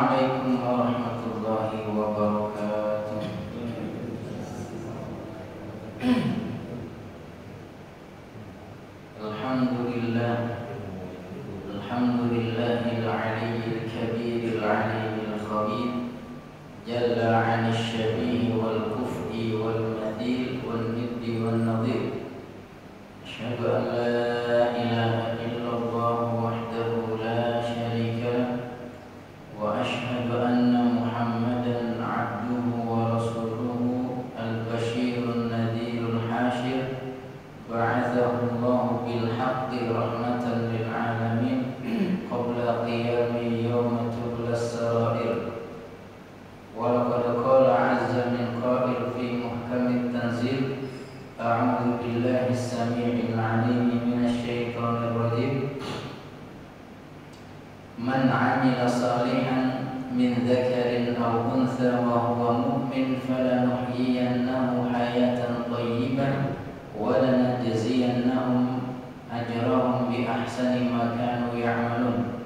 Assalamualaikum warahmatullahi wabarakatuh. Alhamdulillah, alhamdulillahil aliyyil kabiril aliyyil khabir, jalla 'anil syabihi wal kufi wal mathil wal niddi wan nadhir. Asyhadu an la ilaha illallah wahdahu la syarika lah, wa asyhadu anna Muhammadan 'abduhu wa rasuluhu al-basyirun nadhirul hasyir, ba'athahu Allah bil haqqi rahmatan lil alamin qabla qiyami yawma tublas sarair. Wa laqad qala 'azza min qa'il fi muhkamit tanzil, a'udzu billahi as-sami'il 'alim minasy syaithanir rajim. Man 'amila salihan min dzakarin aw untha wa huwa mu'min falanuhyiyannahu hayatan thayyibah wa lanajziyannahum ajrahum bi ahsani ma kanu ya'malun.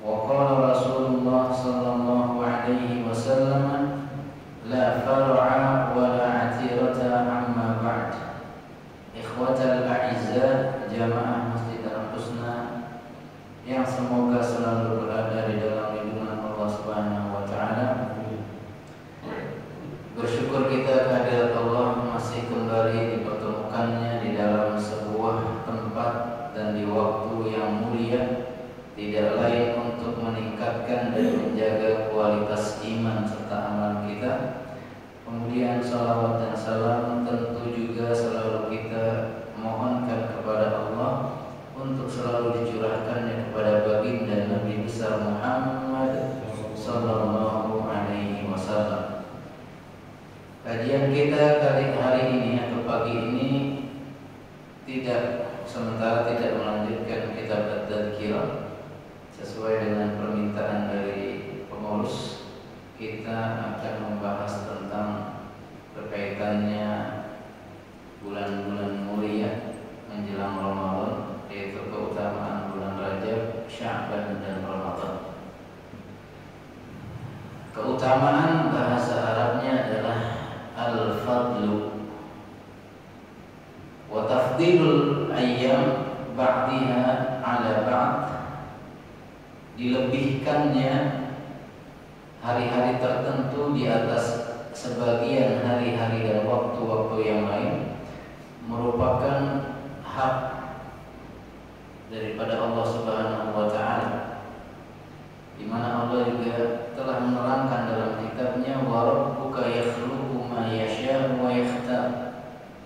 Wa qala Rasulullah sallallahu alaihi wasallam, la far'a wa la 'atirata amma ba'd. Ikhwatal a'izza, jamaah Masjid Al-Husna yang semoga selalu berada di dalam lindungan Allah Subhanahu wa taala. Bersyukur kita kehadirat Allah masih kembali dipertemukannya di dalam sebuah tempat dan di waktu yang mulia, tidak lain untuk meningkatkan dan menjaga kualitas iman serta amal kita. Kemudian salawat dan salam tentu juga selalu kita mohonkan kepada Allah untuk selalu dicurahkannya kepada baginda Nabi besar Muhammad sallallahu alaihi wasallam. Kajian kita kali hari ini atau pagi ini sementara tidak melanjutkan kitab At-Tadhkirah sesuai dengan permintaan dari pengurus. Kita akan membahas tentang berkaitannya bulan-bulan mulia menjelang Ramadan, yaitu keutamaan bulan Rajab, Sya'ban dan Ramadan. Keutamaan bahasa Arabnya adalah al-fadlu wa tafdilul ayyam ba'diha ala ba'd, dilebihkannya hari-hari tertentu di atas sebagian hari-hari dan waktu-waktu yang lain merupakan hak daripada Allah Subhanahu wa taala, di mana Allah juga telah menerangkan dalam kitabnya, wa rabbuka yakhluqu ma yasha'u wa yakhtar.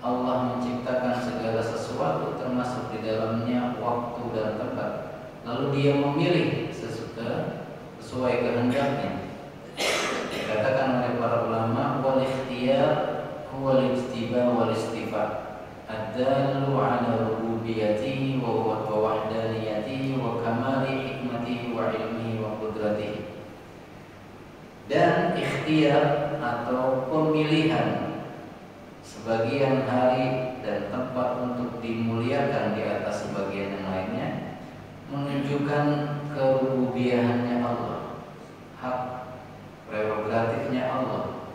Allah menciptakan segala sesuatu termasuk di dalamnya waktu dan tempat, lalu Dia memilih sesuai kehendaknya. Dikatakan oleh para ulama, wal ikhtiyar huwa al-ijtiba wal istifa, ad-dallu ala rububiyyatihi wa wahdaniyatihi wa kamali hikmatihi wa ilmihi wa qudratihi. Dan ikhtiyar atau pemilihan sebagian hari dan tempat untuk dimuliakan di atas sebagian yang lainnya menunjukkan kerububiyahannya Allah, hak prerogatifnya Allah,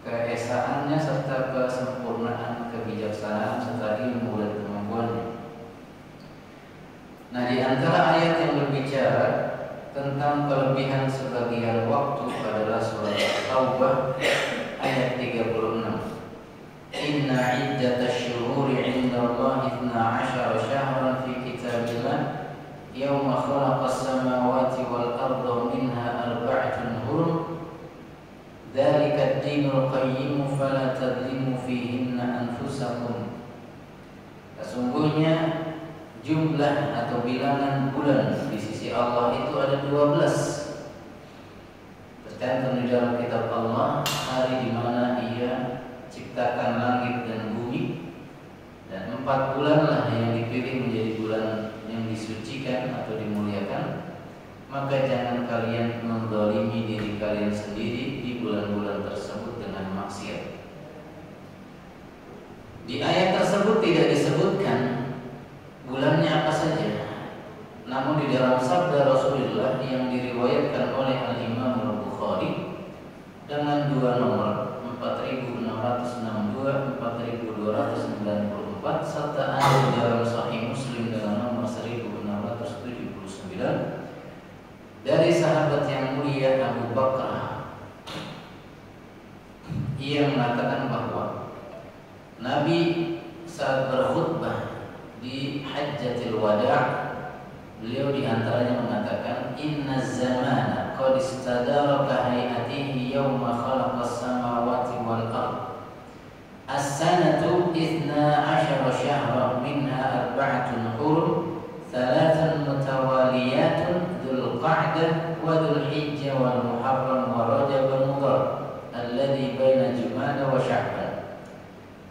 keesaannya serta kesempurnaan, kebijaksanaan serta ilmu dan kemampuannya. Nah, di antara ayat yang berbicara tentang kelebihan sebagian waktu adalah surah Taubah ayat 36. Inna iddatash syuhuri 'indallahi 12 syahran fi kitabillah yawma khalaqas samawati wal arda minha arba'atun hurum dzalika ad-dinul qayyim fala tadlimu fihinna anfusakum. Sesungguhnya jumlah atau bilangan bulan di sisi Allah itu ada 12. Tercantum di dalam kitab Allah hari di mana Ia ciptakan langit dan bumi, dan 4 bulanlah yang dipilih menjadi bulan yang disucikan atau dimuliakan. Maka jangan kalian menzalimi diri kalian sendiri di bulan-bulan tersebut dengan maksiat. Di ayat tersebut tidak disebutkan bulannya apa saja, namun di dalam sabda Rasulullah yang diriwayatkan oleh Al-Imam dua nomor 4662, 4294 serta ada di dalam Sahih Muslim dengan nomor 1679 dari sahabat yang mulia Abu Bakar. Ia mengatakan bahwa Nabi saat berkhutbah di Hajjatul Wada' beliau diantaranya mengatakan inna zamana qad istadara ka hayatihi yawma khalaqas samawati wal ard as-sanatu 12 syahra minha arba'atun hurum thalathan mutawaliyatun dzul qa'dah wa dzul hijjah wal muharram wa rajab mudhar alladhi baina jumada wa sya'ban.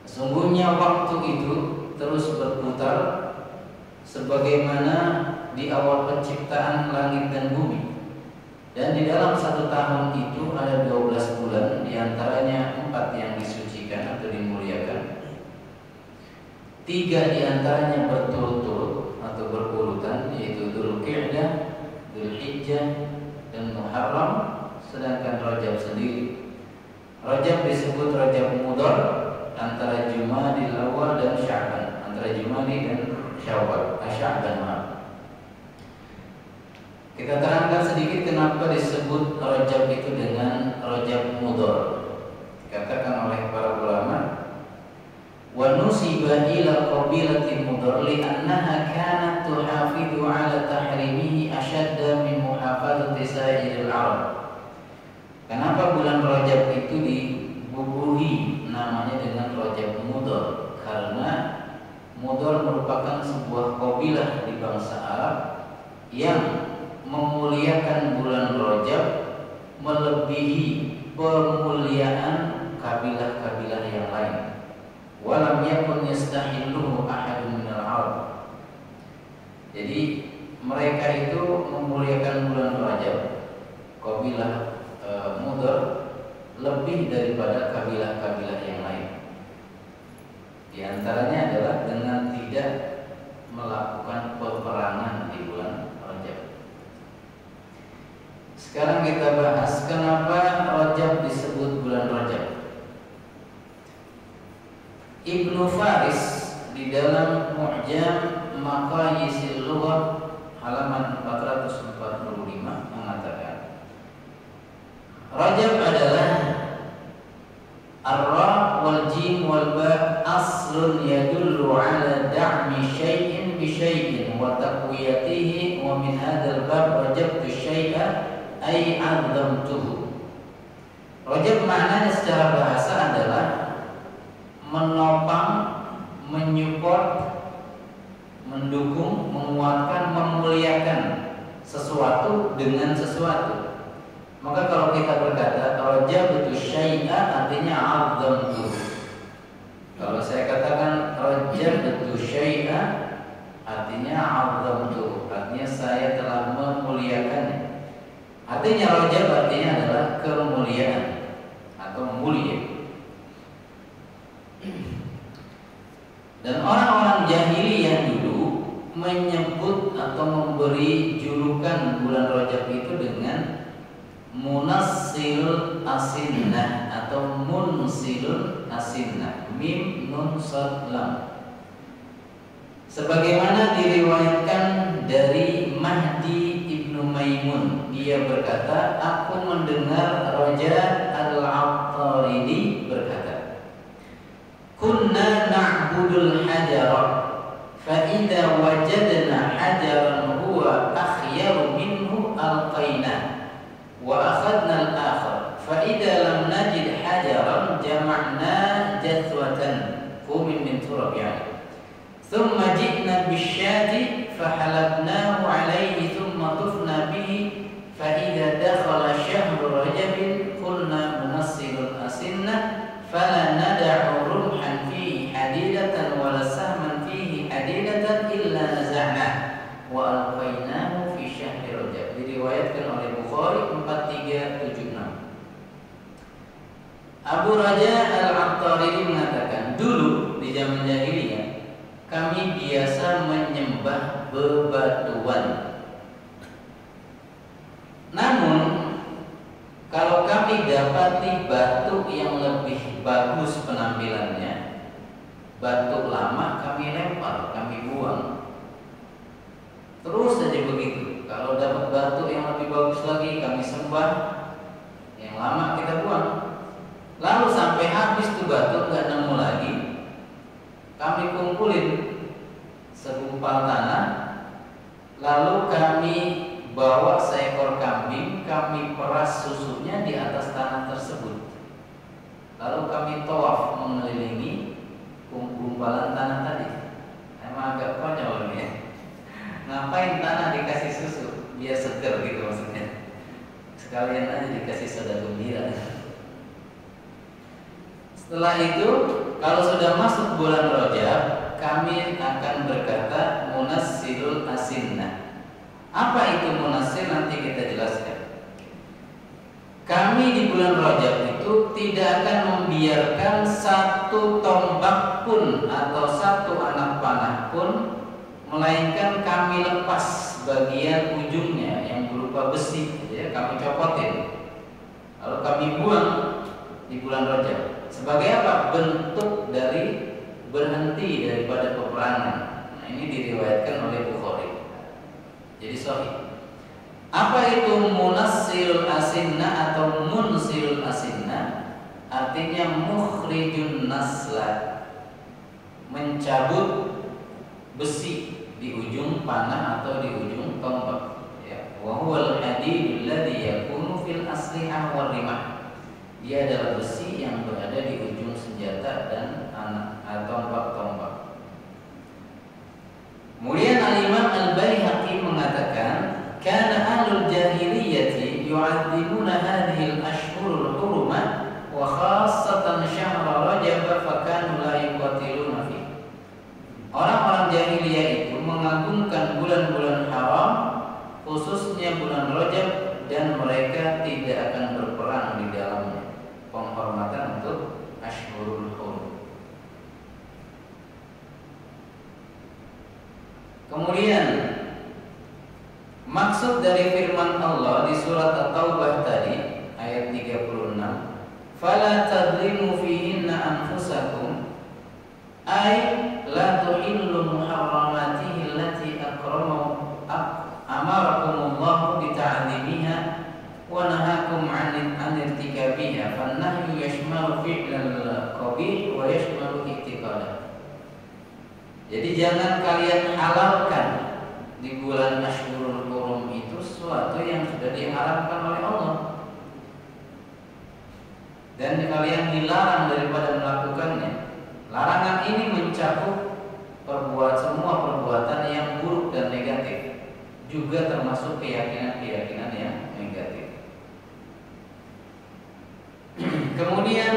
Sesungguhnya waktu itu terus berputar sebagaimana di awal penciptaan langit dan bumi, dan di dalam satu tahun itu ada 12 bulan, diantaranya 4 yang disucikan atau dimuliakan, 3 diantaranya berturut-turut atau berurutan, yaitu Dzulqa'dah, Dzulhijjah, dan Muharram, sedangkan Rajab sendiri. Rajab disebut Rajab Mudhar antara Jumadil Awal dan Sya'ban, antara Jumadi dan Syawal, Sya'ban maaf. Kita terangkan sedikit kenapa disebut Rajab itu dengan Rajab Mudhar. Dikatakan oleh para ulama, wa nusiba ila qabilati Mudhar li'annaha kanat tuhafidhu ala tahrimihi ashadda min muhafadzati sa'iril Arab. Kenapa bulan Rajab itu dibubuhi namanya dengan Rajab Mudhar? Karena Mudhar merupakan sebuah kabilah di bangsa Arab yang memuliakan bulan Rajab melebihi pemuliaan kabilah-kabilah yang lain. Walam yakun yastahilluhu ahadun minal Arab. Jadi mereka itu memuliakan bulan Rajab, kabilah Mudhar, lebih daripada kabilah-kabilah yang lain. Di antaranya adalah dengan tidak melakukan peperangan di bulan Rajab. Sekarang kita bahas kenapa Rajab disebut bulan Rajab. Ibnu Faris di dalam Mu'jam Maqayisil Lughah halaman 445 mengatakan Rajab adalah ar-ra wal jim wal ba aslun yadullu ala da'mi syai'in bi syai'in wa taqwiyatihi wa min hadzal bab rajabtu syai'a ay 'azzamtuhu. Rajab maknanya secara bahasa adalah menopang, menyupport, mendukung, menguatkan, memuliakan sesuatu dengan sesuatu. Maka kalau kita berkata rajabtu syai'a artinya 'azzamtuhu. Kalau saya katakan rajabtu syai'a artinya 'azzamtuhu, artinya saya telah memuliakannya. Artinya Rajab artinya adalah kemuliaan atau mulia. Dan orang-orang jahiliyah dulu menyebut atau memberi julukan bulan Rajab itu dengan Munassil Asinnah atau Munsilul Asinnah, mim nun sad lam. Sebagaimana diriwayatkan dari Mahdi Ibnu Maimun, dia berkata, aku mendengar Raja Al-Attaridi berkata, kunna na'budul hajara fa idza wajadna hajaran huwa akhyaru minhu alqaina wa akhadna al-akhar fa idza lam najid hajaran jama'na jathwatan qumin min turab yani thumma ji'na bisyati fa halabnahu alayhi thumma tufna bihi fa idza dakhala syahru rajab qulna munassilul asinnah fala nad'u rumhan fihi hadidatan wala sahman fihi hadidatan illa naza'na wa alqainahu fi syahri rajab. Diriwayatkan oleh Bukhari 4376. Abu Raja Al-Attaridi mengatakan, dulu di zaman jahiliyah kami biasa menyembah bebatuan. Namun kalau kami dapati batu yang lebih bagus penampilannya, batu lama kami lempar, kami buang. Terus saja begitu. Kalau dapat batu yang lebih bagus lagi kami sembah, yang lama kita buang. Lalu sampai habis tuh batu nggak nemu lagi, kami kumpulin segumpal tanah, lalu kami bawa seekor kambing, kami peras susunya di atas tanah tersebut. Lalu kami tawaf mengelilingi gumpalan tanah tadi. Emang agak konyol nih ya. Ngapain tanah dikasih susu? Biar seger gitu maksudnya. Sekalian aja dikasih soda gembira. Setelah itu, kalau sudah masuk bulan Rajab, kami akan berkata munassilul asinnah. Apa itu munassil? Nanti kita jelaskan. Kami di bulan Rajab itu tidak akan membiarkan satu tombak pun atau satu anak panah pun, melainkan kami lepas bagian ujungnya yang berupa besi, ya, kami copotin. Lalu kami buang di bulan Rajab. Sebagai apa? Bentuk dari berhenti daripada peperangan. Nah, ini diriwayatkan oleh Bukhari. Jadi sahih. Apa itu munassilul asinnah atau munsilul asinnah? Artinya mukhrijun nasla, mencabut besi di ujung panah atau di ujung tombak. Ya, wa huwal hadidul ladzi yakunu fil aslihah war rimah. Dia adalah besi yang berada di ujung senjata dan tombak-tombak. Kemudian Al-Imam Al-Baihaqi mengatakan, kana ahlul jahiliyati yu'adzimuna hadhil ashhurul hurumah wa khassatan syahra Rajab fa kanu la yuqatiluna fi. Orang-orang jahiliyah itu mengagungkan bulan-bulan haram, khususnya bulan Rajab, dan mereka tidak akan berperang di dalamnya. Penghormatan untuk ashhurul hurum. Kemudian maksud dari firman Allah di surat At-Taubah tadi ayat 36, "Fala tadlimu fihinna anfusakum ay la tuhillu muharramatihi allati amarakumullahu bita'zimiha wa nahakum 'an irtikabiha fan-nahyu yashmalu fi'lal qabih wa yashmalu i'tiqadah." Jadi jangan kalian halalkan di bulan Ashhurul Hurum itu sesuatu yang sudah diharamkan oleh Allah, dan kalian dilarang daripada melakukannya. Larangan ini mencakup semua perbuatan yang buruk dan negatif, juga termasuk keyakinan-keyakinan yang negatif. Kemudian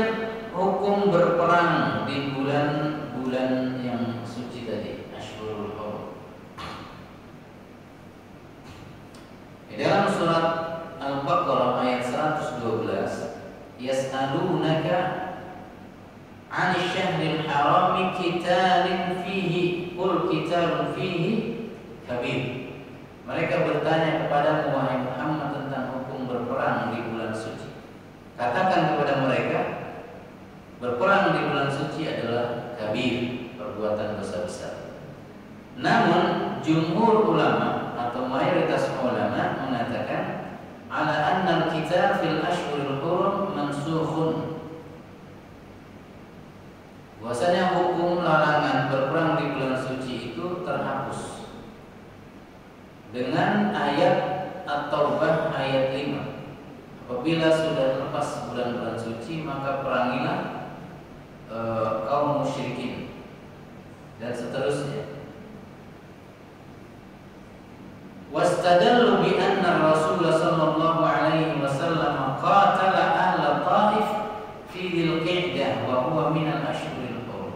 hukum berperang di bulan-bulan yang suci tadi, Ashhurul Hurum. Di dalam surat Al-Baqarah ayat 112, yas'alunaka 'anil syahril harami qitalin fihi qul qitalun fihi kabir. Mereka bertanya kepada wahai Muhammad tentang hukum berperang di bulan suci. Katakan kepada mereka, berperang di bulan suci adalah kabir, perbuatan dosa-besar. Namun jumhur ulama atau mayoritas ulama mengatakan ala anna al-qital fil ashhuril hurum mansukhun. Bahwasanya hukum larangan berperang di bulan suci itu terhapus dengan ayat At-Taubah ayat 5. Apabila sudah lepas bulan-bulan suci, maka perangilah kaum musyrikin, dan seterusnya. Wastadallu bi anna Rasulullah sallallahu alaihi wasallam qatala ahla Taif fi Dzulqa'dah wa huwa min al-ashhuril hurum.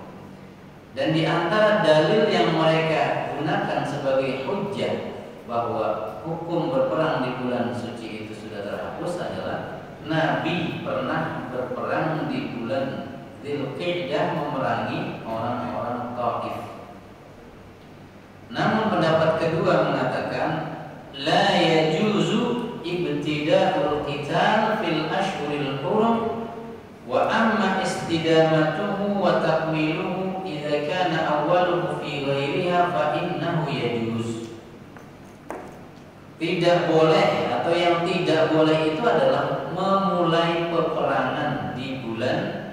Dan di antara dalil yang mereka gunakan sebagai hujjah bahwa hukum berperang di bulan suci itu sudah terhapus adalah Nabi pernah berperang di bulan Dzulqa'dah memerangi orang-orang Taif. Namun pendapat kedua mengatakan la yajuzu ibtida'ul qital fil ashhuril hurum Wa amma istidamatuhu wa takmiluhu idza kana awwaluhu fi ghairiha fa innahu yajuz. Tidak boleh atau yang tidak boleh itu adalah memulai peperangan di bulan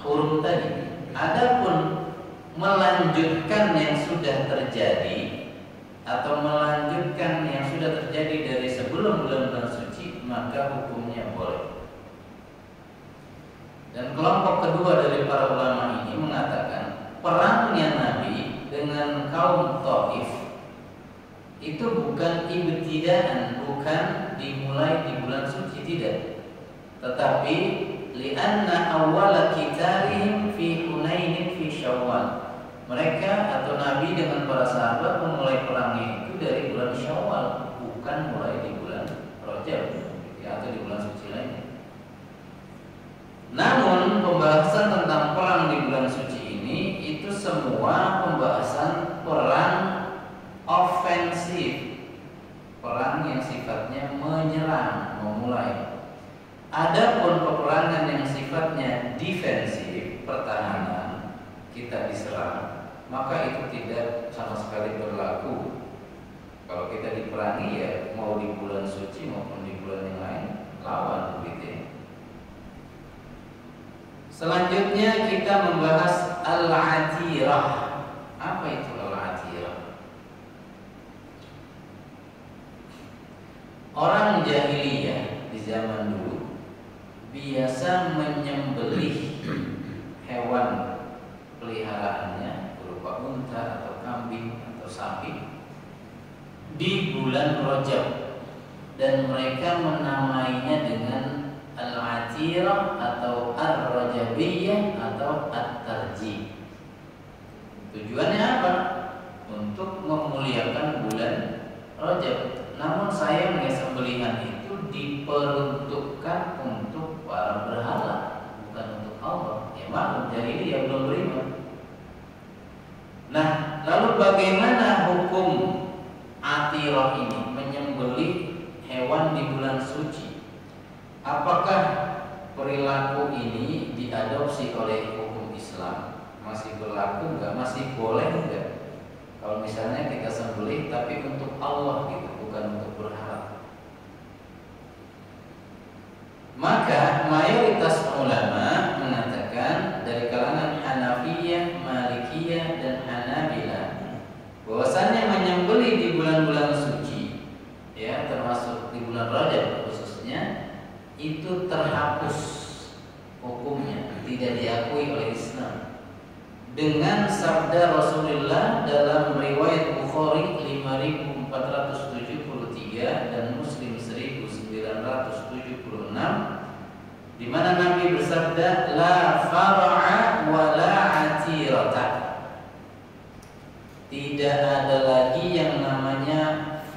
hurum tadi. Adapun melanjutkan yang sudah terjadi atau melanjutkan yang sudah terjadi dari sebelum bulan suci, maka hukumnya boleh. Dan kelompok kedua dari para ulama ini mengatakan perangnya Nabi dengan kaum Thaif itu bukan ibtidaan, bukan dimulai di bulan suci, tidak. Tetapi li'anna awwala qitalihim fi Hunain fi Syawal. Mereka atau Nabi dengan para sahabat memulai perangnya itu dari bulan Syawal, bukan mulai di bulan Rajab atau di bulan suci lainnya. Namun pembahasan tentang perang di bulan suci ini itu semua pembahasan perang ofensif, perang yang sifatnya menyerang, memulai. Adapun peperangan yang sifatnya defensif, pertahanan, kita diserang, maka itu tidak sama sekali berlaku. Kalau kita diperangi ya mau di bulan suci maupun di bulan yang lain, lawan begitu ya. Selanjutnya kita membahas al-atirah. Apa itu al-atirah? Orang jahiliyah di zaman dulu biasa menyembelih hewan peliharaannya berupa unta atau kambing atau sapi di bulan Rajab, dan mereka menamainya dengan al-atirah atau ar-rajabiyah atau at-tarjih. Tujuannya apa? Untuk memuliakan bulan Rajab. Namun sayangnya sembelihan itu diperuntukkan untuk para berhala, bukan untuk Allah. Ya maklum, jadi dia belum beriman. Nah, lalu bagaimana hukum atirah ini, menyembelih hewan di bulan suci? Apakah perilaku ini diadopsi oleh hukum Islam? Masih berlaku enggak? Masih boleh enggak? Kalau misalnya kita sembelih tapi untuk Allah gitu, bukan untuk berharap. Maka mayoritas ulama mengatakan dari kalangan Hanafiyah, Malikiyah dan Hanabilah bahwasannya menyembelih di bulan-bulan suci, ya termasuk di bulan Rajab khususnya, itu terhapus hukumnya, tidak diakui oleh Islam. Dengan sabda Rasulullah dalam riwayat Bukhari 5473 dan Muslim 1976, di mana Nabi bersabda, la far'a wa la atirata. Tidak ada lagi yang namanya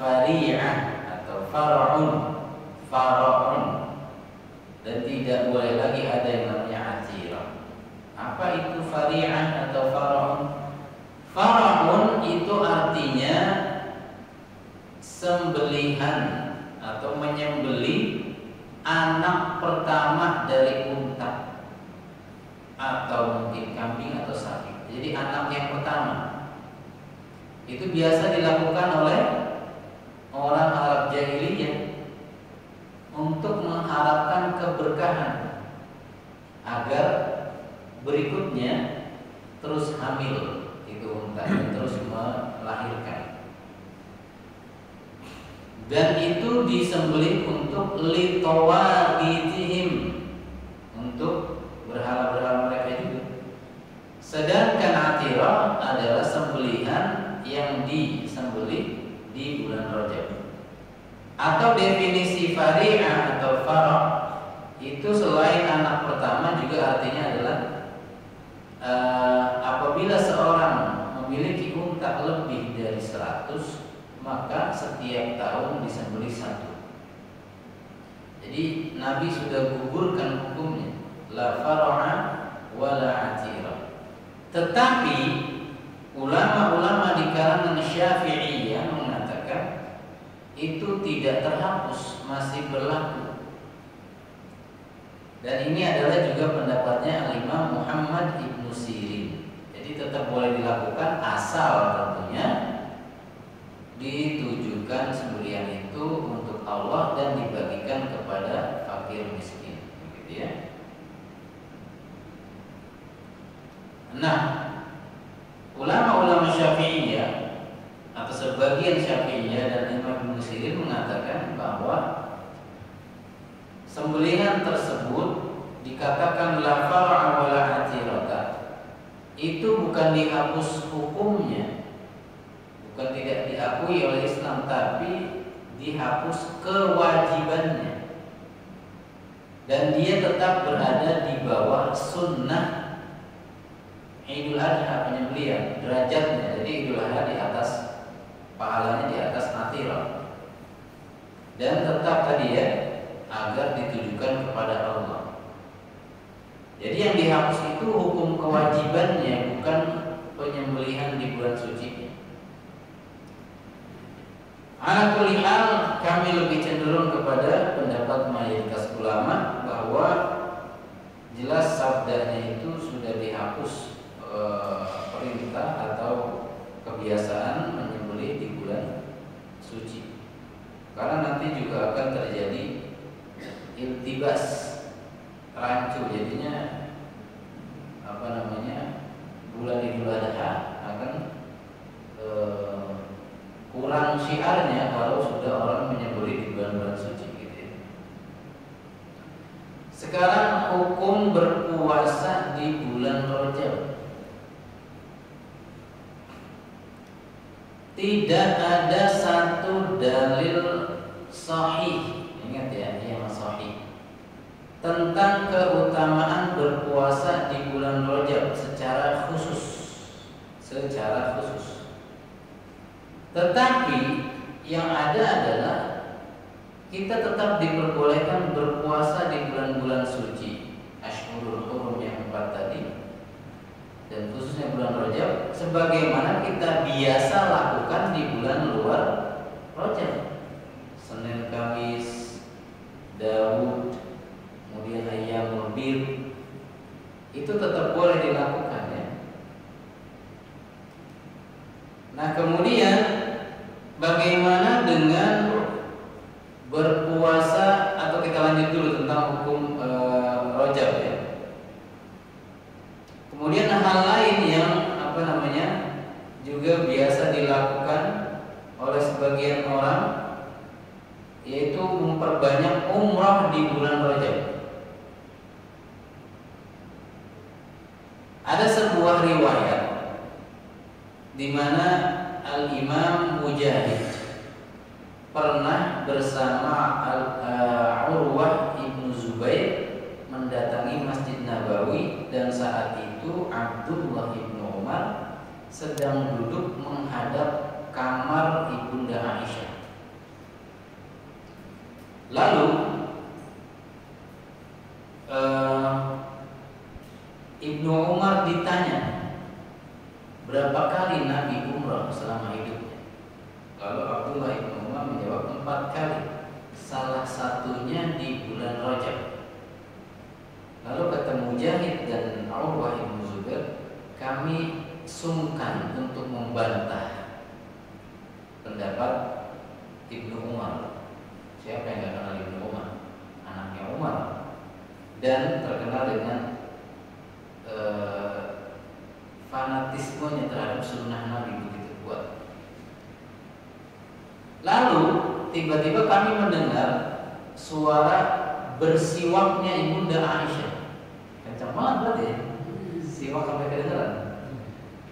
fari'ah atau far'un, dan tidak boleh lagi ada yang namanya atirah. Apa itu fari'ah atau far'un? Far'un itu artinya sembelihan atau menyembelih anak pertama dari unta atau mungkin kambing atau sapi. Jadi anak yang pertama itu biasa dilakukan oleh orang Arab jahiliyah untuk mengharapkan keberkahan agar berikutnya terus hamil itu unta, terus melahirkan. Dan itu disembelih untuk litawaqitihim, untuk berhala-berhala mereka juga. Sedangkan atirah adalah sembelihan yang disembelih di bulan Rajab. Atau definisi fari'ah atau farah itu selain anak pertama juga artinya adalah apabila seorang memiliki unta lebih dari 100, maka setiap tahun disembelih 1. Jadi Nabi sudah gugurkan hukumnya, la far'a wa la atira. Tetapi ulama-ulama di kalangan Syafi'iyah mengatakan itu tidak terhapus, masih berlaku. Dan ini adalah juga pendapatnya Al-Imam Muhammad Ibnu Sirin. Jadi tetap boleh dilakukan asal tentunya ditujukan sembelihan itu untuk Allah dan dibagikan kepada fakir miskin, begitu ya. Nah, ulama-ulama Syafi'iyah atau sebagian Syafi'iyah dan Imam Ibnu Sirin mengatakan bahwa sembelihan tersebut dikatakan la far'a wa la atirata, itu bukan dihapus hukumnya, bukan tidak diakui oleh Islam, tapi dihapus kewajibannya, dan dia tetap berada di bawah sunnah Idul Adha penyembelihan derajatnya. Jadi Idul Adha di atas, pahalanya di atas natirah, dan tetap tadi ya agar ditujukan kepada Allah. Jadi yang dihapus itu hukum kewajibannya, bukan penyembelihan di bulan suci. Ala kulli hal, kami lebih cenderung kepada pendapat mayoritas ulama bahwa jelas sabdanya itu sudah dihapus perintah atau kebiasaan menyembelih di bulan suci. Karena nanti juga akan terjadi iltibas, rancu, jadinya bulan Idul Adha akan kurang syiarnya kalau sudah orang menyembelih di bulan-bulan suci gitu ya. Sekarang hukum berpuasa di bulan Rajab. Tidak ada satu dalil sahih, ingat ya, yang sahih tentang keutamaan berpuasa di bulan Rajab secara khusus. Tetapi yang ada adalah kita tetap diperbolehkan berpuasa di bulan-bulan suci, Ashhurul Hurum yang 4 tadi, dan khususnya bulan Rajab, sebagaimana kita biasa lakukan di bulan luar Rajab, Senin, Kamis, Daud, kemudian Ayyamul Bir, itu tetap boleh dilakukan ya. Nah, kemudian bagaimana dengan berpuasa, atau kita lanjut dulu tentang hukum Rajab ya. Kemudian hal lain yang juga biasa dilakukan oleh sebagian orang, yaitu memperbanyak umrah di bulan Rajab. Ada sebuah riwayat di mana Al-Imam Mujahid pernah bersama Urwah ibnu Zubair mendatangi Masjid Nabawi, dan saat itu Abdullah ibnu Umar sedang duduk menghadap kamar ibunda Aisyah. Lalu Ibnu Umar ditanya, berapa kali Nabi umrah selama hidupnya? Lalu Abdullah ibnu Umar menjawab 4 kali, salah satunya di bulan Rajab. Lalu kata Mujahid dan Urwah ibnu Zubair, kami sungkan untuk membantah pendapat Ibnu Umar. Siapa yang tidak kenal Ibnu Umar? Anaknya Umar, dan terkenal dengan fanatismenya terhadap sunnah Nabi begitu kuat. Lalu tiba-tiba kami mendengar suara bersiwaknya ibunda Aisyah. Kencang banget berarti ya, siwak sampai kedengaran.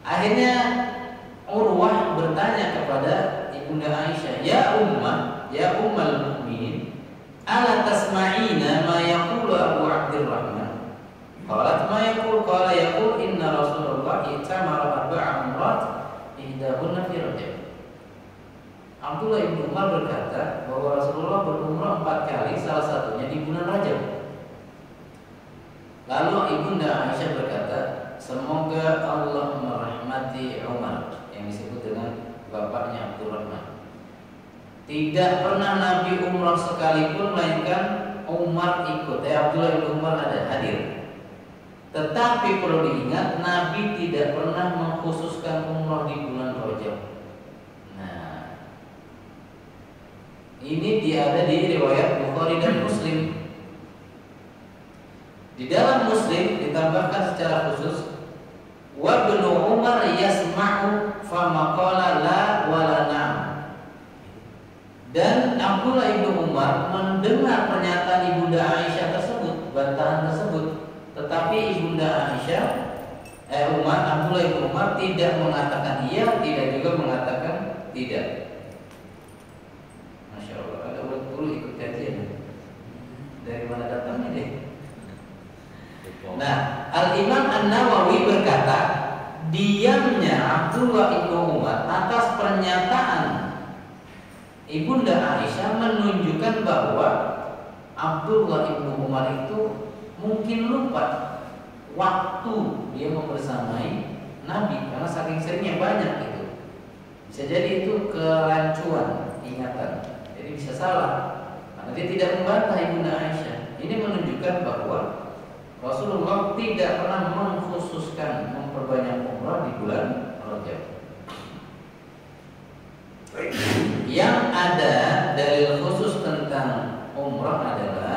Akhirnya Urwah bertanya kepada ibunda Aisyah, ya ummul mukminin, ala tasma'ina ma yaqulu Abu Abdurrahman? Qalat ma yaqul? Qala yaqul inna Rasulullah i'tamara 4 umrat ihdahunna fi Rajab. Abdullah ibnu Umar berkata bahwa Rasulullah berumrah 4 kali, salah satunya di bulan Rajab. Lalu ibunda Aisyah berkata, semoga Allah merahmati Umar, yang disebut dengan bapaknya Abdurrahman. Tidak pernah Nabi umrah sekalipun melainkan Umar ikut, Abdullah bin Umar ada hadir. Tetapi perlu diingat, Nabi tidak pernah mengkhususkan umrah di bulan Rajab. Nah, ini ada di riwayat Bukhari dan Muslim. Di dalam Muslim ditambahkan secara khusus, wa ibnu Umar yasma'u fama qala la wala na'am. Dan Abdullah ibnu Umar mendengar pernyataan ibunda Aisyah tersebut, bantahan tersebut, tetapi ibunda Aisyah, Abdullah ibnu Umar tidak mengatakan iya, tidak juga mengatakan tidak. Masya Allah, ada betul ikut kajian. Dari mana datangnya deh? Nah, Al-Imam An-Nawawi berkata, diamnya Abdullah ibnu Umar atas pernyataan ibunda Aisyah menunjukkan bahwa Abdullah ibnu Umar itu mungkin lupa waktu dia membersamai Nabi karena saking seringnya banyak itu. Bisa jadi itu kerancuan ingatan. Jadi bisa salah. Karena dia tidak membantah ibunda Aisyah. Ini menunjukkan bahwa Rasulullah tidak pernah mengkhususkan memperbanyak umrah di bulan Rajab. Yang ada dalil khusus tentang umrah adalah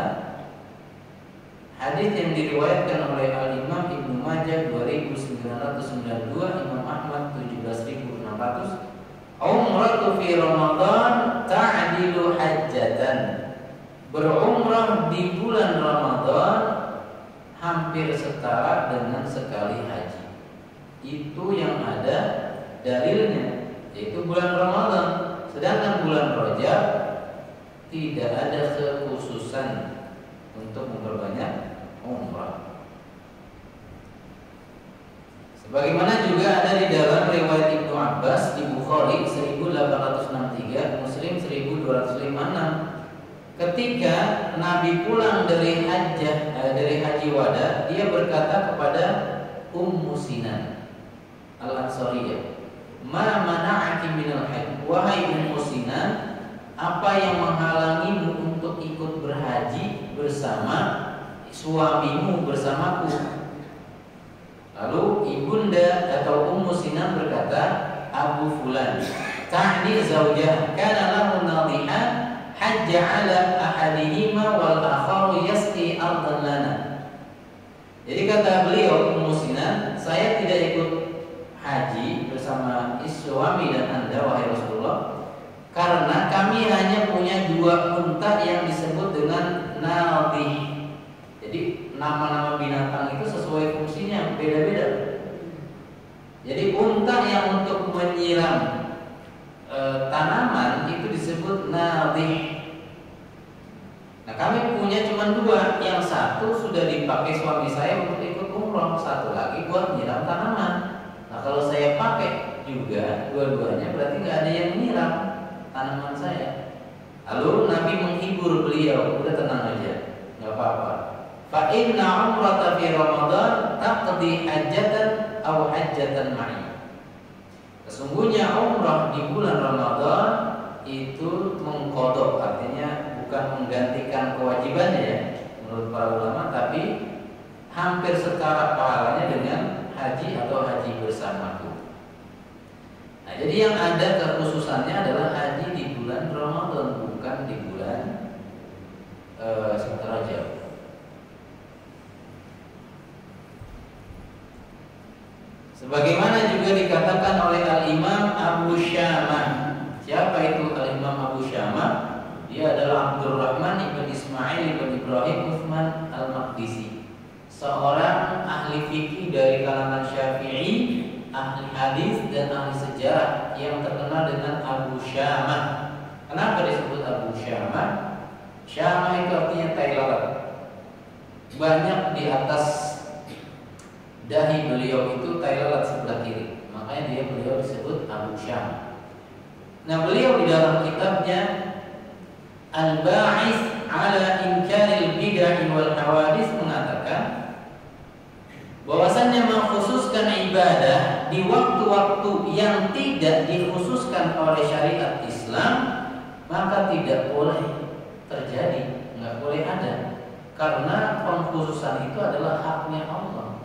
hadis yang diriwayatkan oleh Al-Imam Ibnu Majah 2992, Imam Ahmad 17600. Umratu fi Ramadan ta'dilu hajjatan. Berumrah di bulan Ramadan hampir setara dengan sekali haji. Itu yang ada dalilnya, yaitu bulan Ramadan. Sedangkan bulan Rajab tidak ada kekhususan untuk memperbanyak umrah. Sebagaimana juga ada di dalam riwayat Ibnu Abbas di Bukhari 1863, Muslim 1256. Ketika Nabi pulang dari haji wada, dia berkata kepada Ummu Sinan Al-Ansariyah, "Ma mana'aki minal hajj?" Wahai Ummu Sinan, apa yang menghalangimu untuk ikut berhaji bersama suamimu bersamaku? Lalu ibunda atau Ummu Sinan berkata, Abu Fulan, ta'ni zaujah kana lahu nadhiha hajja ala ahadihima wal akharu yasqi ardan lana. Jadi kata beliau Ummu Sinan, saya tidak ikut haji bersama suami dan Anda wahai Rasulullah, karena kami hanya punya 2 unta yang disebut dengan nadhih. Jadi nama-nama binatang itu sesuai fungsinya, beda-beda. Jadi unta yang untuk menyiram tanaman itu disebut nadhih. Nah, kami punya cuma 2, yang satu sudah dipakai suami saya untuk ikut umroh, satu lagi buat menyiram tanaman. Nah, kalau saya pakai juga dua-duanya berarti nggak ada yang menyiram tanaman saya. Lalu Nabi menghibur beliau, udah tenang aja, nggak apa-apa. Fa inna umrata fi Ramadan taqdi hajjatan aw hajjatan ma'i. Sesungguhnya umrah di bulan Ramadan itu mengqadha, artinya bukan menggantikan kewajibannya ya menurut para ulama, tapi hampir setara pahalanya dengan haji atau haji bersamaku. Nah, jadi yang ada kekhususannya adalah haji di bulan Ramadan, bukan di bulan Rajab. Sebagaimana juga dikatakan oleh Al-Imam Abu Syamah. Siapa itu Al-Imam Abu Syamah? Dia adalah Abdurrahman ibn Ismail ibn Ibrahim Uthman Al-Maqdisi, seorang ahli fikih dari kalangan Syafi'i, ahli hadis dan ahli sejarah yang terkenal dengan Abu Syamah. Kenapa disebut Abu Syamah? Syamah itu artinya tai lalat. Banyak di atas dahi beliau itu tai lalat sebelah kiri, makanya beliau disebut Abu Syamah. Nah, beliau di dalam kitabnya Al-Ba'is ala Inkaril Bid'ah wal Hawadis mengatakan bahwasannya mengkhususkan ibadah di waktu-waktu yang tidak dikhususkan oleh syariat Islam maka tidak boleh terjadi, nggak boleh ada. Karena pengkhususan itu adalah haknya Allah.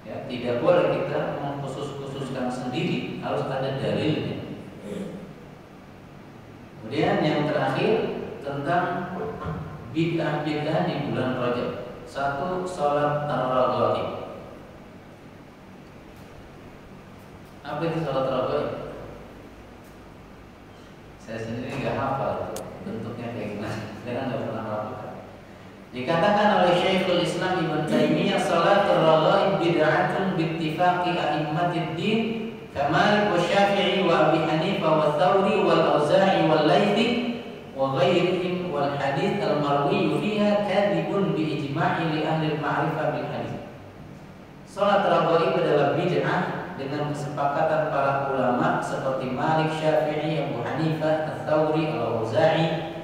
Ya, tidak boleh kita mengkhususkan sendiri, harus ada dalilnya. Kemudian yang terakhir tentang bid'ah-bid'ah di bulan Rajab. Satu, salat ar-raghaib. Apa itu salat ar-raghaib? Saya sendiri nggak hafal itu bentuknya kayak gimana, karena nggak pernah melakukan. Dikatakan oleh Syekhul Islam Ibnu Taimiyah, salatul raghaib bid'atun bittifaqi a'immatid din kama Syafi'i wa Abi Hanifah wa Tsauri wal Auza'i wal Laitsi wa ghairihim, wal hadits al-marwi fiha kadhibun bi ijma'i li ahli al-ma'rifah bil hadits. Salat raghaib adalah bid'ah dengan kesepakatan para ulama seperti Malik, Syafi'i, Abu Hanifah, Tsauri, Al-Auza'i,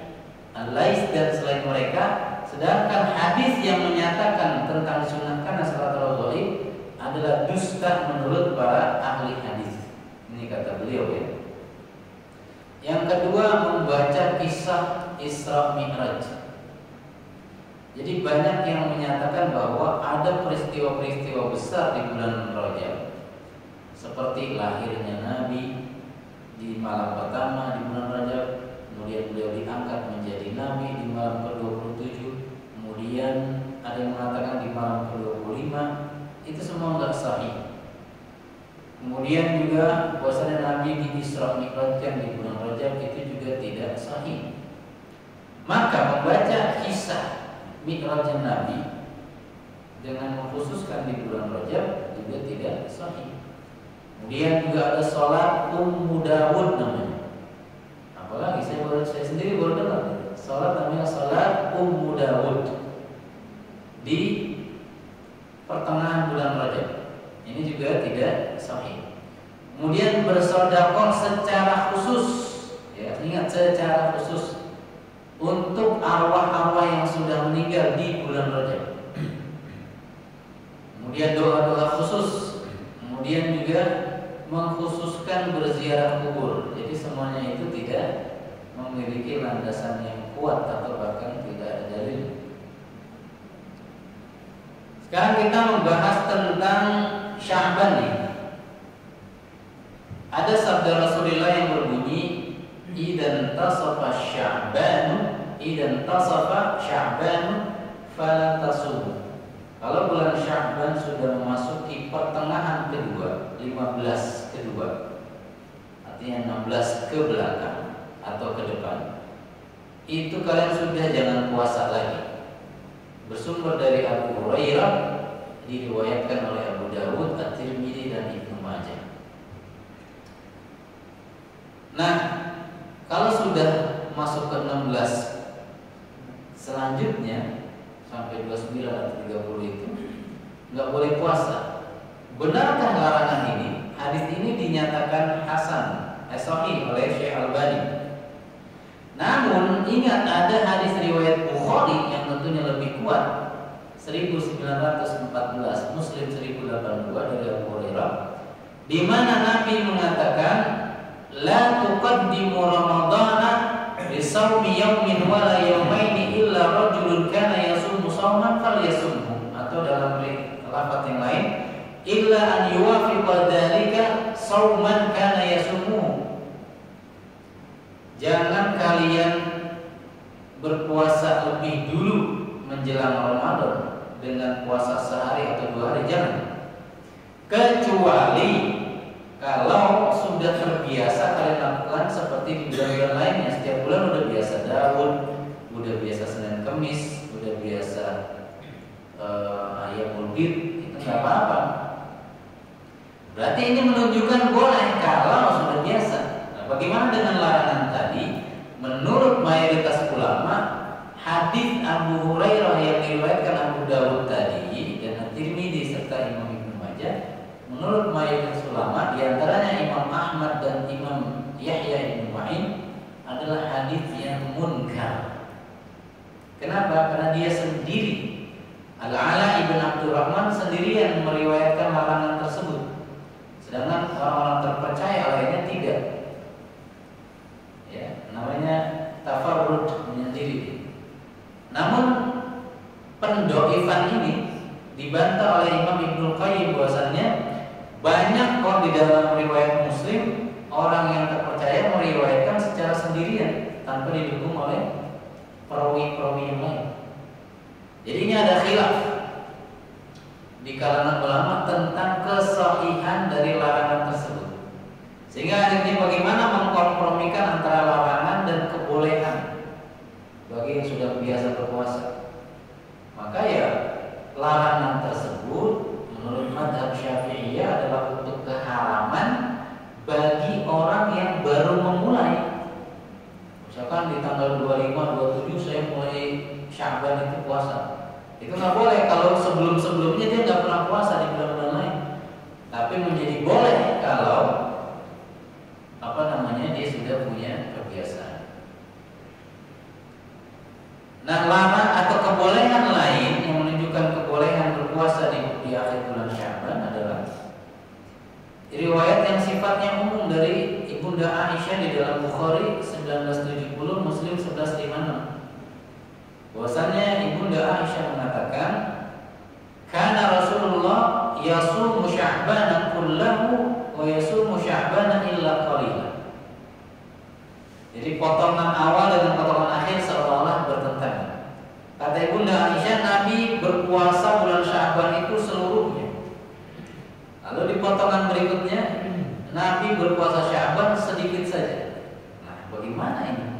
Al-Laits dan selain mereka. Sedangkan hadis yang menyatakan tentang disunahkan salat raghaib adalah dusta menurut para ahli hadis. Ini kata beliau ya. Yang kedua, membaca kisah Isra Mi'raj. Jadi banyak yang menyatakan bahwa ada peristiwa-peristiwa besar di bulan Rajab, seperti lahirnya Nabi di malam pertama di bulan Rajab, kemudian beliau diangkat menjadi Nabi di malam ke-27, kemudian ada yang mengatakan di malam ke-25. Itu semua enggak sahih. Kemudian juga bahwasanya Nabi di Isra Mi'rajkan di bulan Rajab itu juga tidak sahih. Maka membaca kisah Mi'rajnya Nabi dengan mengkhususkan di bulan Rajab juga tidak sahih. Kemudian juga ada sholat Ummu Dawud namanya. Apalagi saya sendiri baru dengar sholat namanya sholat Ummu Dawud di pertengahan bulan Rajab. Ini juga tidak sahih. Kemudian bersedekah secara khusus, ya, ingat secara khusus untuk arwah-arwah yang sudah meninggal di bulan Rajab. Kemudian doa-doa khusus, kemudian juga mengkhususkan berziarah kubur. Jadi semuanya itu tidak memiliki landasan yang kuat atau bahkan tidak ada dalil. Sekarang kita membahas tentang Sya'ban nih. Ada sabda Rasulullah yang berbunyi, "Idzan tasafa Sya'ban fala tasum." Kalau bulan Sya'ban sudah memasuki pertengahan kedua, 15 kedua, artinya 16 ke belakang atau ke depan, itu kalian sudah jangan puasa lagi. Bersumber dari Abu Hurairah, diriwayatkan oleh Abu Dawud, At-Tirmidzi dan Ibnu Majah. Nah, kalau sudah masuk ke 16 selanjutnya sampai 29 atau 30 itu nggak boleh puasa. Benarkah larangan ini? Hadis ini dinyatakan hasan, sahih oleh Syekh Albani. Namun ingat, ada hadis riwayat Bukhari yang tentunya lebih kuat, 1914, Muslim 1082 dari Abu Hurairah, di mana Nabi mengatakan, "La tuqaddimu Ramadhana bi shaumi yawmin wa la yawmaini illa rajulun kana yasumu shauman falyasumhu." Atau dalam lafaz yang lain, "Illa an yuwafiqa dzalika shauman kana yasumuhu." Jangan kalian berpuasa lebih dulu menjelang Ramadan dengan puasa sehari atau 2 hari, jangan. Kecuali kalau sudah terbiasa kalian lakukan seperti di bulan-bulan lainnya. Setiap bulan udah biasa Daud, udah biasa Senin Kemis, udah biasa Ayyamul Bid, itu nggak apa-apa. Berarti ini menunjukkan boleh kalau sudah biasa. Nah, bagaimana dengan larangan tadi? Menurut mayoritas ulama, hadis Abu Hurairah yang diriwayatkan Abu Dawud tadi dan At-Tirmidzi serta Imam Ibnu Majah, menurut mayoritas ulama, diantaranya Imam Ahmad dan Imam Yahya ibn Ma'in, adalah hadis yang munkar. Kenapa? Karena dia sendiri, Al-Ala ibn Abdurrahman sendirian meriwayatkan larangan tersebut, sedangkan orang-orang terpercaya lainnya tidak. Ya, namanya tafarrud, menyendiri. Namun pendoifan ini dibantah oleh Imam Ibnu Qayyim bahwasannya banyak kok di dalam riwayat Muslim orang yang terpercaya meriwayatkan secara sendirian tanpa didukung oleh perawi-perawi yang lain. Jadi ini ada khilaf di kalangan ulama tentang kesahihan dari larangan tersebut. Sehingga akhirnya bagaimana mengkompromikan antara larangan dan kebolehan bagi yang sudah biasa berpuasa. Maka ya larangan tersebut menurut mazhab Syafi'iyah adalah untuk keharaman bagi orang yang baru memulai. Misalkan di tanggal 25, 27 saya mulai Sya'ban itu puasa. Itu nggak boleh kalau sebelum-sebelumnya dia nggak pernah puasa di bulan-bulan lain. Tapi menjadi boleh kalau dia sudah punya kebiasaan. Nah, larangan atau kebolehan lain yang menunjukkan kebolehan berpuasa di akhir bulan Sya'ban adalah riwayat yang sifatnya umum dari Ibunda Aisyah di dalam Bukhari 1970, Muslim 1156. Bahwasannya Ibunda Aisyah mengatakan, "Kana Rasulullah yasumu Sya'bana kullahu wa yasumu Sya'bana illa qalilan." Jadi potongan awal dengan potongan akhir seolah-olah bertentangan. Kata Ibunda Aisyah, Nabi berpuasa bulan Sya'ban itu seluruhnya. Lalu di potongan berikutnya, Nabi berpuasa Sya'ban sedikit saja. Nah, bagaimana ini?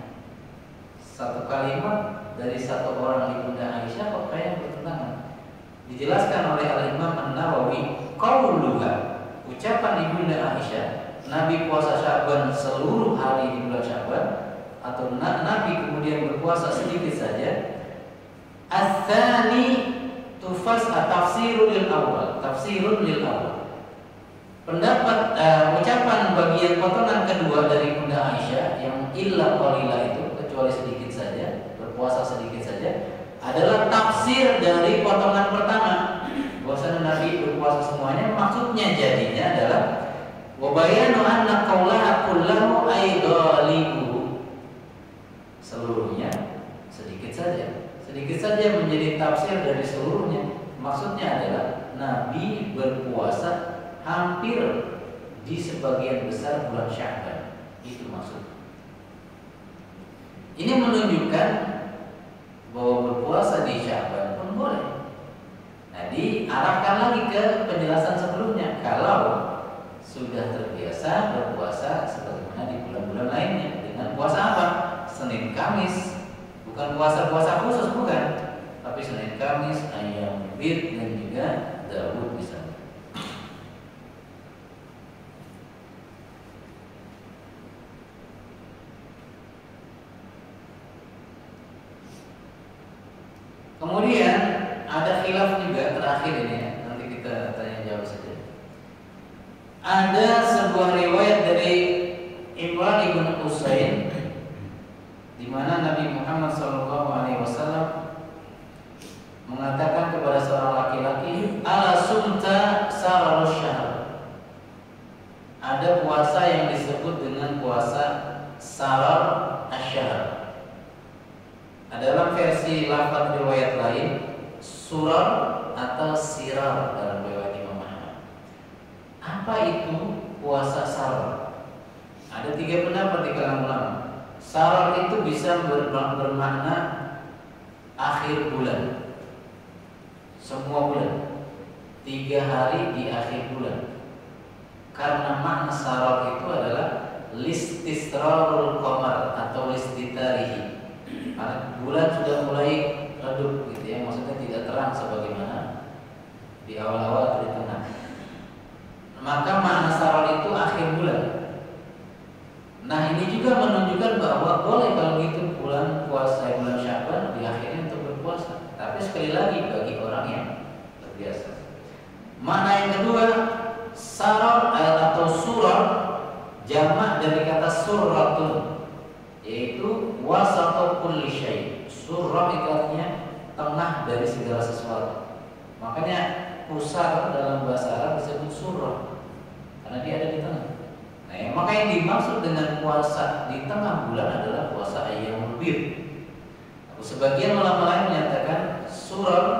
Satu kalimat dari satu orang Ibunda Aisyah kok kayak bertentangan. Dijelaskan oleh Al-Imam An-Nawawi, qauluha, ucapan Ibunda Aisyah, Nabi puasa Sya'ban seluruh hari di bulan Sya'ban, atau Nabi kemudian berpuasa sedikit saja. Ats-tsani tafsirun lil awal. Pendapat ucapan bagian potongan kedua dari Bunda Aisyah yang illa qalila itu, kecuali sedikit saja, berpuasa sedikit saja, adalah tafsir dari potongan pertama. Bahwasanya Nabi berpuasa semuanya, maksudnya jadinya adalah wa bayanu anna qaulaha kullahu ay ghalibu, seluruhnya sedikit saja. Sedikit saja menjadi tafsir dari seluruhnya. Maksudnya adalah Nabi berpuasa hampir di sebagian besar bulan Sya'ban. Itu maksudnya. Ini menunjukkan bahwa berpuasa di Sya'ban pun boleh. Nah, diarahkan lagi ke penjelasan sebelumnya. Kalau sudah terbiasa berpuasa sebagaimana di bulan-bulan lainnya, dengan puasa apa? Senin Kamis. Bukan puasa-puasa khusus, bukan. Tapi Senin Kamis, Ayyamul Bid, dan juga Daud misalnya. Kemudian ada khilaf juga terakhir ini ya. Nanti kita tanya jawab saja. Ada sebuah riwayat dari Imran ibn Husain di mana Nabi Muhammad SAW mengatakan kepada seorang laki-laki, "Ala sumta sararus syahr." Ada puasa yang disebut dengan puasa sarar asy-syahr. Dalam versi lafaz riwayat lain, surar atau sirar dalam riwayat Imam Ahmad. Apa itu puasa sarar? Ada 3 pendapat di kalangan ulama. Sarar itu bisa bermakna akhir bulan, semua bulan, 3 hari di akhir bulan. Karena makna sarar itu adalah listisrarul qamar atau listitarihi. Bulan sudah mulai redup gitu ya, maksudnya tidak terang sebagaimana di awal-awal atau di tengah. Maka makna sarar itu akhir bulan. Nah, ini juga menunjukkan bahwa boleh kalau gitu bulan puasa bulan Sya'ban di akhirnya untuk berpuasa. Tapi sekali lagi bagi orang yang terbiasa. Makna yang kedua, sarar atau surar jamak dari kata surratun, yaitu wasatu kulli syai'. Surah itu artinya tengah dari segala sesuatu. Makanya pusar dalam bahasa Arab disebut surah karena dia ada di tengah. Nah, maka yang dimaksud dengan puasa di tengah bulan adalah puasa Ayyamul Bid. Sebagian ulama lain menyatakan surah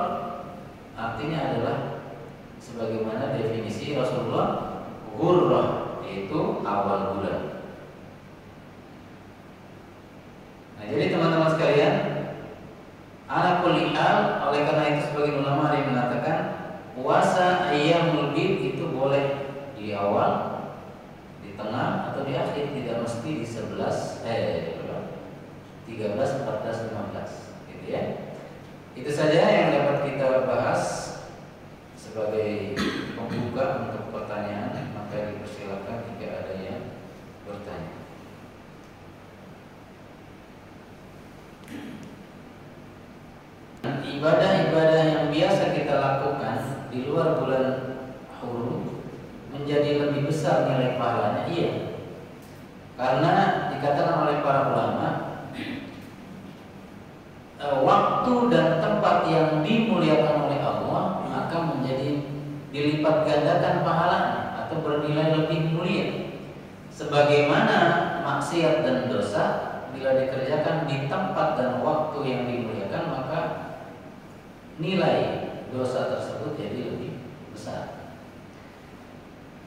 Ala kulli hal, oleh karena itu sebagian ulama ada yang mengatakan puasa ayyamul bid itu boleh di awal, di tengah atau di akhir, tidak mesti di 13, 14, 15 gitu ya. Itu saja yang dapat kita bahas sebagai pembuka untuk pertanyaan, maka dipersilakan jika ada yang bertanya. Ibadah-ibadah yang biasa kita lakukan di luar bulan Hurum menjadi lebih besar nilai pahalanya, iya. Karena dikatakan oleh para ulama, waktu dan tempat yang dimuliakan oleh Allah akan menjadi dilipat gandakan pahalanya atau bernilai lebih mulia. Sebagaimana maksiat dan dosa bila dikerjakan di tempat dan waktu yang dimuliakan, maka nilai dosa tersebut jadi lebih besar.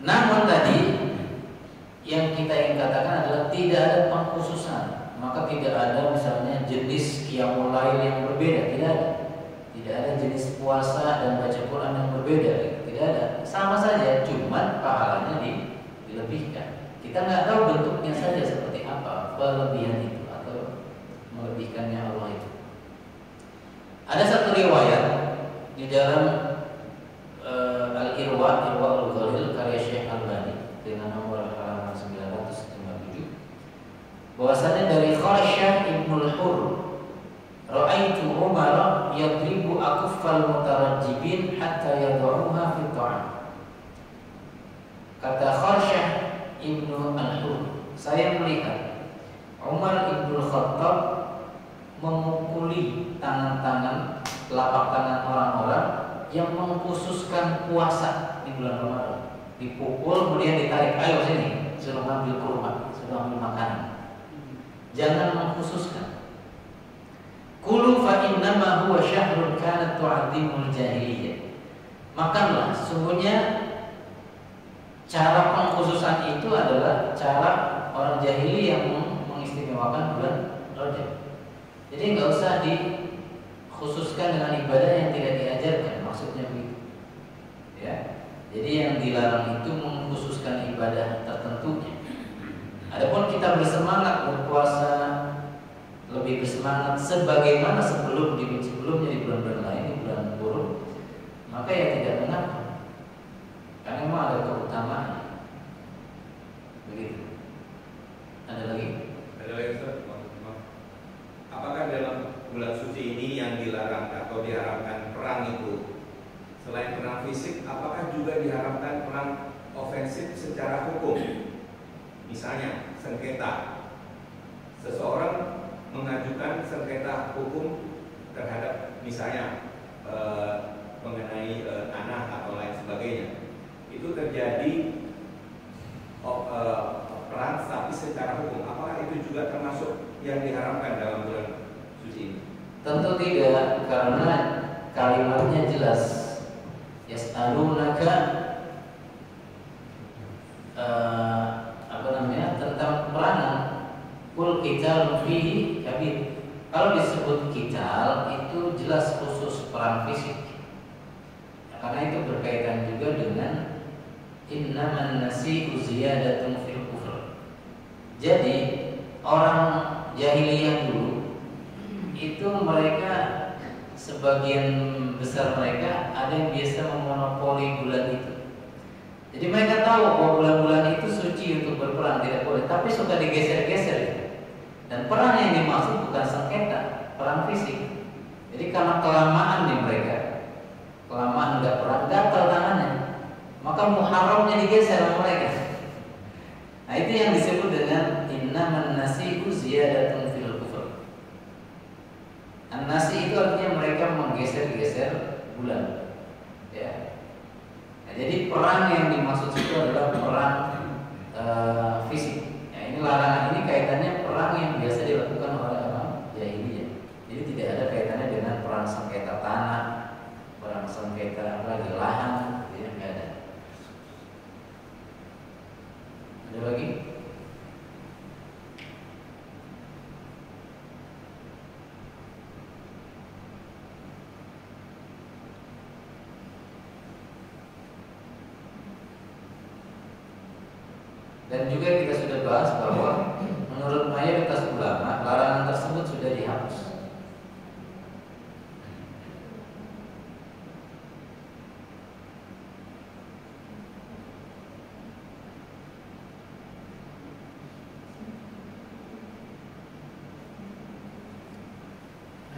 Namun tadi yang kita ingin katakan adalah tidak ada pengkhususan, maka tidak ada misalnya jenis qiyamul lail yang berbeda, tidak ada. Tidak ada jenis puasa dan baca Quran yang berbeda, tidak ada. Sama saja, cuma pahalanya dilebihkan. Kita nggak tahu bentuknya saja seperti apa pelebihan itu atau melebihkannya Allah itu. Ada satu riwayat di dalam Al-Irwa Al-Ghalil karya Syekh Albani dengan nomor halaman 957, bahwasanya dari Kharsyah Ibnul Hur, ra'aitu Umar yadribu akuffal mutarajjibin hatta yad'uha fi ta'am. Kata Kharsyah Ibnu Al-Hur, saya melihat Umar Ibnul Khattab memukuli tangan-tangan, telapak tangan orang-orang yang mengkhususkan puasa di bulan Ramadan. Dipukul kemudian ditarik, ayo sini, suruh ambil kurma, suruh ambil makanan. Jangan mengkhususkan. Kulu fa innama huwa syahrun kanat tu'adzimul jahiliyah. Makanlah, sungguhnya cara pengkhususan itu adalah cara orang jahili yang mengistimewakan bulan Rajab. Jadi nggak usah dikhususkan dengan ibadah yang tidak diajarkan, maksudnya begitu. Ya, jadi yang dilarang itu mengkhususkan ibadah tertentunya. Adapun kita bersemangat berpuasa, lebih bersemangat sebagaimana sebelumnya di bulan-bulan lain, di bulan Hurum, maka ya tidak mengapa. Karena memang ada keutamaan. Begitu. Ada lagi? Ada lagi, Ustaz? Apakah dalam bulan suci ini yang dilarang atau diharamkan perang itu, selain perang fisik, apakah juga diharamkan perang ofensif secara hukum? Misalnya sengketa, seseorang mengajukan sengketa hukum terhadap misalnya mengenai tanah atau lain sebagainya, itu terjadi perang tapi secara hukum. Apakah itu juga termasuk yang diharamkan dalam bulan suci ini? Tentu tidak, karena kalimatnya jelas. Yas'alunaka tentang peperangan. Qul qitalun fihi kabir. Kalau disebut qital itu jelas khusus perang fisik. Karena itu berkaitan juga dengan innaman nasi'u ziyadatun fil kufr. Jadi orang jahiliyah dulu itu mereka, sebagian besar mereka ada yang biasa memonopoli bulan itu. Jadi mereka tahu bahwa bulan-bulan itu suci untuk berperang, tidak boleh, tapi suka digeser-geser. Dan perang yang dimaksud bukan sengketa, perang fisik. Jadi karena kelamaan di mereka, kelamaan nggak perang, gatal tangannya, maka muharramnya digeser sama mereka. Nah itu yang disebut dengan innaman nasi'u ziyadatun fil kufr. An-nasi itu artinya mereka menggeser-geser bulan. Ya. Nah, jadi perang yang dimaksud itu adalah perang fisik. Nah, ini larangan ini kaitannya perang yang biasa dilakukan oleh orang jahiliyah. Jadi tidak ada kaitannya dengan perang sengketa tanah, perang sengketa di lahan, tidak ada. Ada lagi? Dan juga kita sudah bahas bahwa menurut mayoritas ulama larangan tersebut sudah dihapus.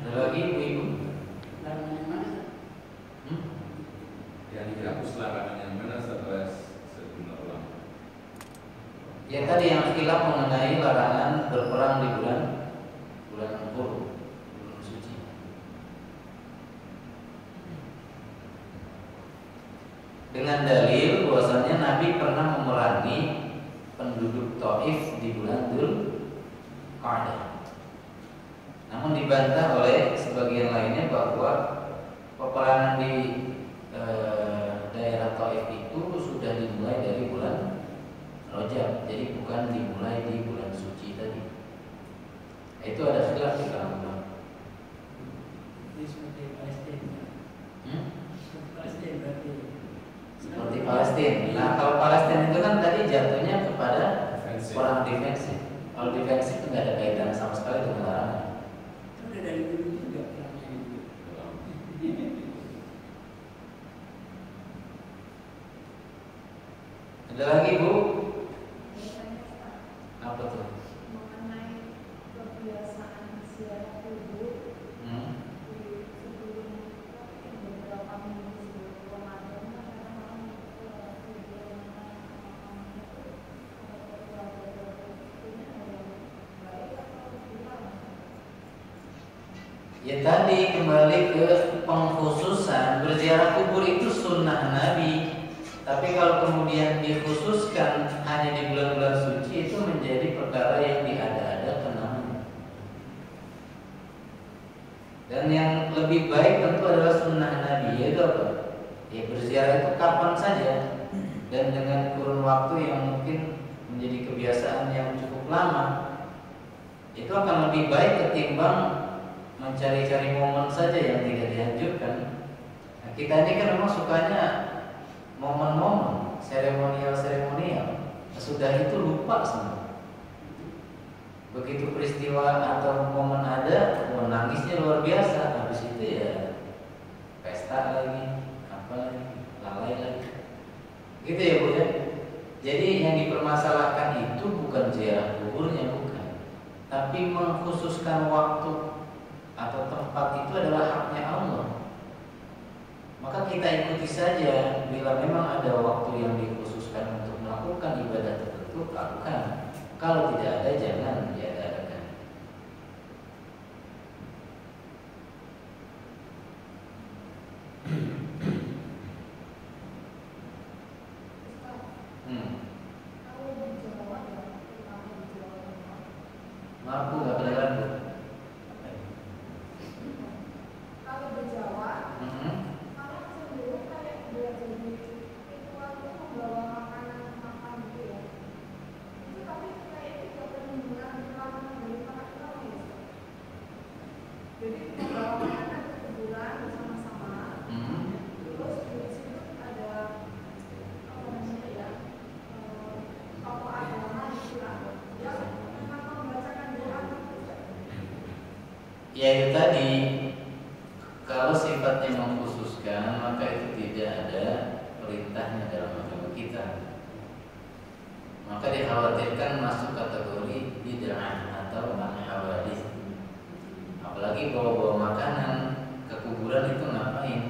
Ada lagi ibu-ibu? Larangan yang mana? Yang dihapus larangan yang mana setelah sejumlah ulama? Ya tadi yang khilaf mengenai larangan berperang di bulan Hur, bulan suci. Dengan dalil bahwasanya Nabi pernah memerangi penduduk Taif di bulan Dzulqa'dah. Namun dibantah oleh sebagian lainnya bahwa peperangan di daerah Taif itu sudah dimulai dari bulan Rajab, jadi bukan dimulai di bulan suci tadi. Itu ada khilaf di kalangan ulama. Ini seperti Palestina. Seperti Palestina berarti. Seperti Palestina. Nah, kalau Palestina itu kan tadi jatuhnya kepada orang defensif. Kalau defensif itu nggak ada kaitan sama sekali dengan larangan. Udah dari dulu juga perangnya itu. Ada lagi Bu? Apa tuh? Mengenai kebiasaan ziarah kubur di sebelum beberapa minggu sebelum Ramadan, kadang orang kubur Ya tadi kembali ke pengkhususan berziarah kubur itu sunnah Nabi. Tapi kalau kemudian dikhususkan hanya di bulan-bulan suci itu menjadi perkara yang diada-adakan namanya. Dan yang lebih baik tentu adalah sunnah Nabi, yaitu apa? Ya berziarah itu kapan saja dan dengan kurun waktu yang mungkin menjadi kebiasaan yang cukup lama. Itu akan lebih baik ketimbang mencari-cari momen saja yang tidak dianjurkan. Nah, kita ini kan memang sukanya momen-momen seremonial. Sudah itu lupa semua. Begitu peristiwa atau momen ada, nangisnya luar biasa. Habis itu ya pesta lagi, apa lagi, lalai lagi. Gitu ya Bu ya. Jadi yang dipermasalahkan itu bukan ziarah kuburnya, bukan, tapi mengkhususkan waktu atau tempat itu adalah haknya Allah. Maka kita ikuti saja. Bila memang ada waktu yang dikhususkan untuk melakukan ibadah tertentu, lakukan. Kalau tidak ada, jangan diadakan. Maaf Bu, nggak kedengeran Bu. kalau berjawa malah cenderung kayak belajar di ritual itu membawa makanan gitu ya. Itu tapi kayak tidak penimbunan perlawanan dari para ulama ya. Jadi membawa makanan ke kuburan bersama-sama. Terus di situ ada apa namanya ya, tokoh agama gitu lah yang memang membacakan doa. Ya itu tadi, kalau sifatnya mengkhususkan maka itu tidak ada perintahnya dalam agama kita. Maka dikhawatirkan masuk kategori bid'ah atau al-hawadits. Apalagi bawa-bawa makanan ke kuburan itu ngapain?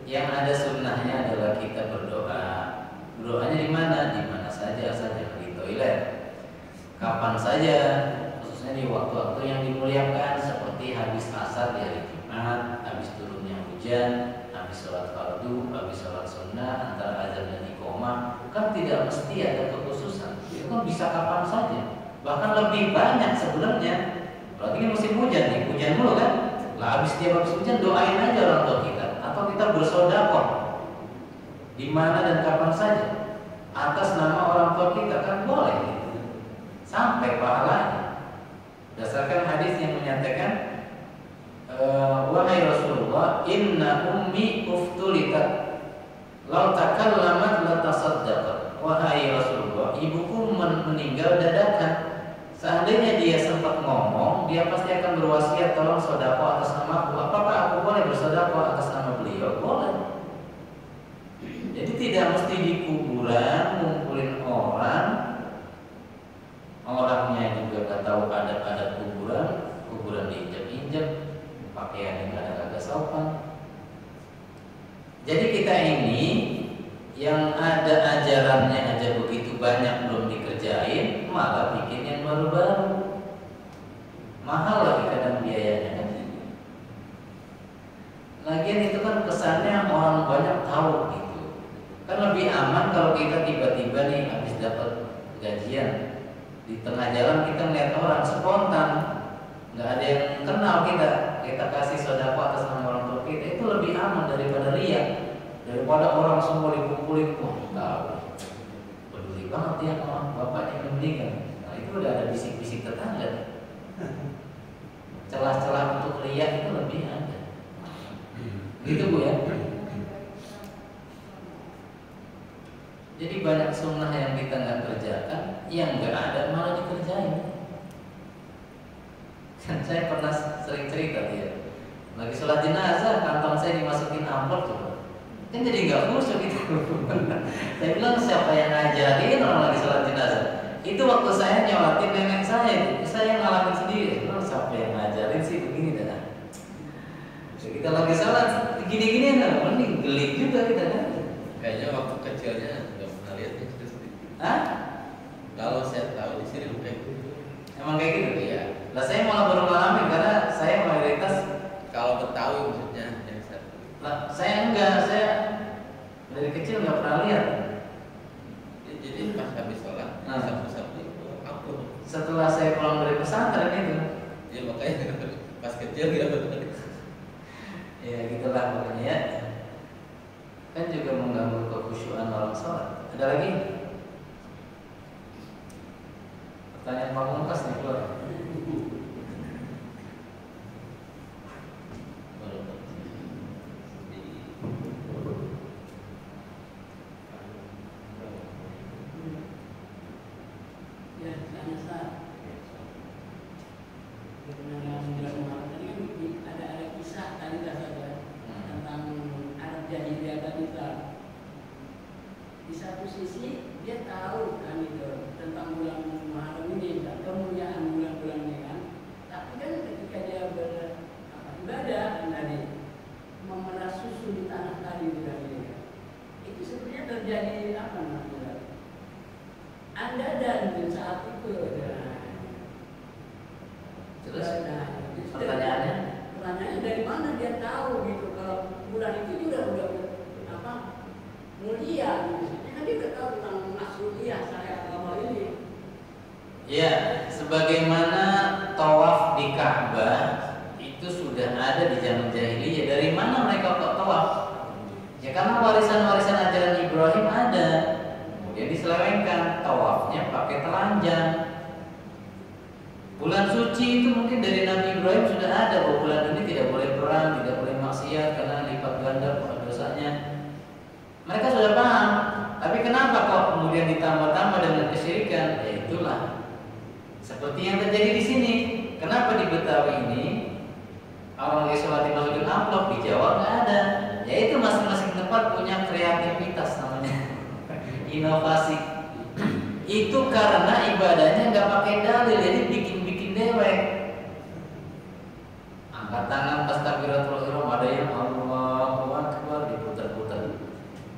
Yang ada sunnahnya adalah kita berdoa. Berdoanya di mana? Di mana saja, asal jangan di toilet. Kapan saja, khususnya di waktu-waktu yang dimuliakan seperti habis asar di hari Jumat, habis turunnya hujan, habis sholat fardu, habis sholat sunnah, antara azan dan iqomah. Kan tidak mesti ada kekhususan. Itu kan bisa kapan saja. Bahkan lebih banyak sebenarnya. Apalagi ini musim hujan nih, hujan mulu kan. Lah habis dia habis hujan doain aja orang tua kita, atau kita bersedekah di mana dan kapan saja atas nama orang tua kita, kan boleh gitu. Sampai pahalanya. Berdasarkan hadis yang menyatakan, wahai Rasulullah, inna ummi uftulitat law takallamat la tasaddaqat. meninggal dadakan. Seandainya dia sempat ngomong, dia pasti akan berwasiat, tolong sedekah atas namaku. Apakah aku boleh bersedekah atas nama beliau? Boleh. Jadi tidak mesti di kuburan ngumpulin orang, orangnya juga nggak tahu adat-adat kuburan diinjak-injak, pakaiannya agak sopan. Jadi kita ini yang ada ajarannya aja begitu banyak belum dikerjain, malah bikin yang baru-baru. Mahal lagi kadang biayanya kan. Lagian itu kan kesannya orang banyak tahu gitu. Kan lebih aman kalau kita tiba-tiba nih habis dapat gajian di tengah jalan kita melihat orang spontan, nggak ada yang kenal kita kasih sedekah atas nama orang tua kita, itu lebih aman daripada riya, daripada orang semua dikumpulin. Wah, tahu peduli banget ya sama bapaknya yang meninggal. Nah, itu udah ada bisik-bisik tetangga. Celah-celah untuk riya itu lebih ada. Gitu Bu ya. Jadi banyak sunnah yang kita nggak kerjakan, yang nggak ada malah dikerjain. Kan saya pernah sering cerita dia, lagi sholat jenazah, kantong saya dimasukin amplop coba. Kan jadi nggak khusyuk gitu. Saya bilang siapa yang ngajarin orang lagi sholat jenazah? Itu waktu saya nyolatin nenek saya ngalamin sendiri. Bilang siapa yang ngajarin sih begini dah. Kita lagi sholat gini-gini kan, mending geli juga kita kan. Kayaknya waktu kecilnya nggak pernah lihat ya. Hah? Kalau saya tahu di sini kayak gitu. Emang kayak gitu? Iya. Lah saya malah baru ngalamin karena saya mayoritas. Kalau Betawi maksudnya yang satu. Lah saya enggak, saya dari kecil nggak pernah lihat. Jadi pas habis sholat, sapu-sapu itu aku. Setelah saya pulang dari pesantren itu. Ya makanya pas kecil ya betul. Ya gitulah pokoknya ya. Kan juga mengganggu kekhusyuan orang sholat. Ada lagi? Pertanyaan pamungkas nih keluar. Ya, sana Ustaz. Kebenaran Muhammad tadi kan ada kisah tadi saja tentang Arab jahiliyah tadi Ustaz. Di satu sisi dia tahu kan itu tentang bulan Muharram ini dan kemuliaan bulan-bulan ini kan. Tapi kan ketika dia beribadah tadi memerah susu di tanah tadi bulan ini, itu sebenarnya terjadi apa namanya? Anda dan saat itu. Terus pertanyaannya dari mana dia tahu gitu kalau bulan itu dia udah apa mulia gitu. Kan dia udah tahu tentang mas'uliyah syariat agama ini. Ya, sebagaimana tawaf di Ka'bah itu sudah ada di zaman jahiliyah. Dari mana mereka kok tawaf? Ya karena warisan-warisan ajaran Ibrahim ada. Kemudian diselewengkan tawafnya pakai telanjang. Bulan suci itu mungkin dari Nabi Ibrahim sudah ada bahwa bulan ini tidak boleh perang, tidak boleh maksiat karena lipat ganda dosanya. Mereka sudah paham. Tapi kenapa kok kemudian ditambah-tambah dengan kesyirikan? Ya itulah. Seperti yang terjadi di sini. Kenapa di Betawi ini orang lagi sholat dimasukin amplop, di Jawa nggak ada? Ya itu masing-masing tempat punya kreativitas namanya. Inovasi. Itu karena ibadahnya nggak pakai dalil, jadi bikin-bikin dewek. Angkat tangan pas takbiratul ihram, ada yang Allahu Akbar diputar-putar.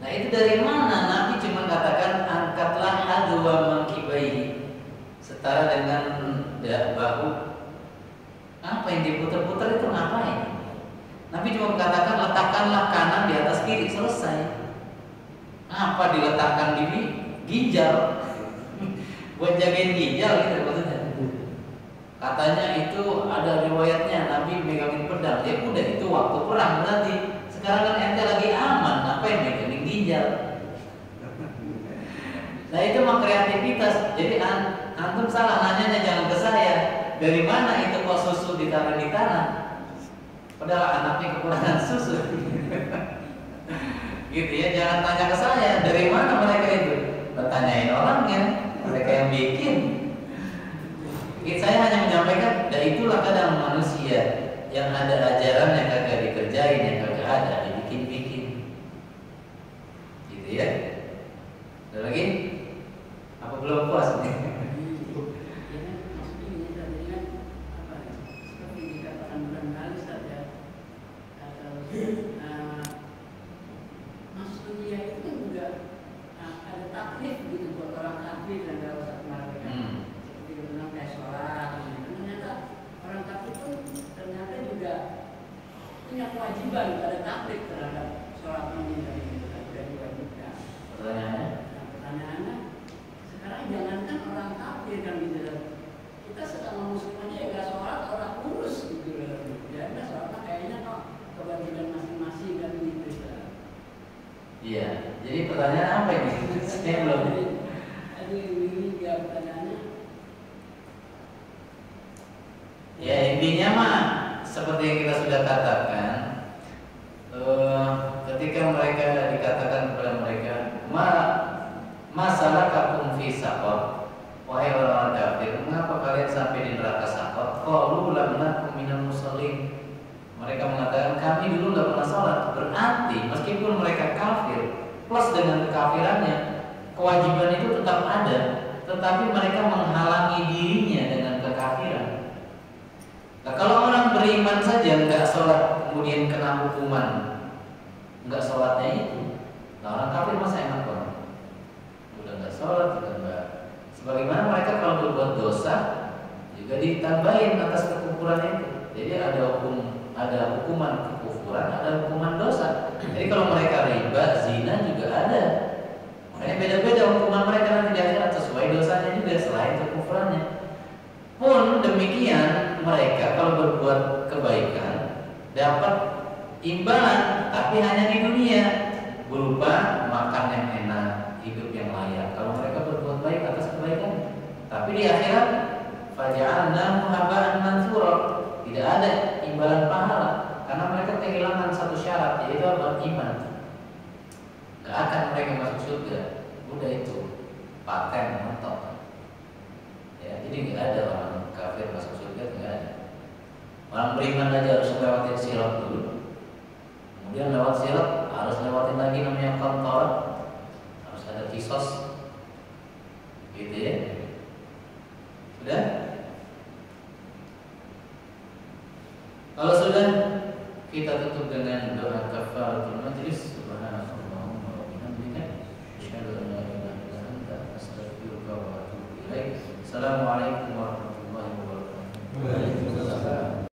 Nah itu dari mana? Nabi cuma katakan angkatlah hadwa mankibaihi, setara dengan bahu. Apa yang diputar-putar itu ngapain? Nabi cuma katakan letakkanlah kanan di atas kiri, selesai. Apa diletakkan di ginjal? Buat jagain ginjal gitu maksudnya. Katanya itu ada riwayatnya Nabi megangin pedang. Ya udah itu waktu perang berarti. Sekarang kan ente lagi aman, apa yang megangin ginjal? Nah itu mah kreativitas. Jadi antum salah nanyanya jangan ke saya. Dari mana itu kok susu ditaruh di tanah? Padahal anaknya kekurangan susu. Gitu ya, jangan tanya ke saya. Dari mana mereka itu? Tanyain orangnya. Mereka yang bikin. Saya hanya menyampaikan, dan itulah kadang manusia yang ada ajaran yang kagak dikerjain, yang kagak ada dibikin-bikin, gitu ya. Ada lagi? Apa belum puas nih? Kewajiban pada taklif terhadap sholat ini dan sudah diwajibkan. Pertanyaannya, sekarang jangankan orang kafir kan gitu, kita sedang muslim aja nggak sholat orang kurus gitu loh. Ya nggak sholat kayaknya kok kewajiban masing-masing kan gitu. Iya. Jadi pertanyaan apa ini? Saya belum. Aduh ini nggak pertanyaannya. Ya intinya mah seperti yang kita sudah katakan. Ketika mereka dikatakan kepada mereka, masalah kakum fi saqar, wahai orang kafir, mengapa kalian sampai di neraka saqar? Qalu lam nakum minal musallin. Mereka mengatakan kami dulu tidak pernah salat. Berarti meskipun mereka kafir, plus dengan kekafirannya, kewajiban itu tetap ada, tetapi mereka menghalangi dirinya dengan kekafiran. Nah, kalau orang beriman saja nggak sholat kemudian kena hukuman nggak sholatnya itu, nah orang kafir masa enak banget, udah nggak sholat, udah nggak. Sebagaimana mereka kalau berbuat dosa juga ditambahin atas kekufuran itu. Jadi ada hukuman kekufuran, ada hukuman dosa. Jadi kalau mereka riba, zina juga ada. Makanya beda-beda hukuman mereka nanti di akhirat sesuai dosanya juga selain kekufurannya. Pun demikian mereka kalau berbuat kebaikan dapat imbalan, tapi hanya di dunia berupa makan yang enak, hidup yang layak. Kalau mereka berbuat baik atas kebaikan, tapi di akhirat faja'alnahu haba'an mansura, tidak ada imbalan pahala karena mereka kehilangan satu syarat, yaitu apa? Iman. Gak akan mereka masuk surga. Udah itu paten mentok. Ya, jadi nggak ada orang kafir masuk surga, nggak ada. Orang beriman aja harus lewatin sirat dulu, kemudian lewat sirat harus lewatin lagi namanya kantor, harus ada kisos, gitu ya. Sudah? Kalau sudah, kita tutup dengan doa kafaratul majlis. Subhanallahumma wa bihamdika, asyhadu an la ilaha illa anta, astaghfiruka wa atubu ilaik. Assalamualaikum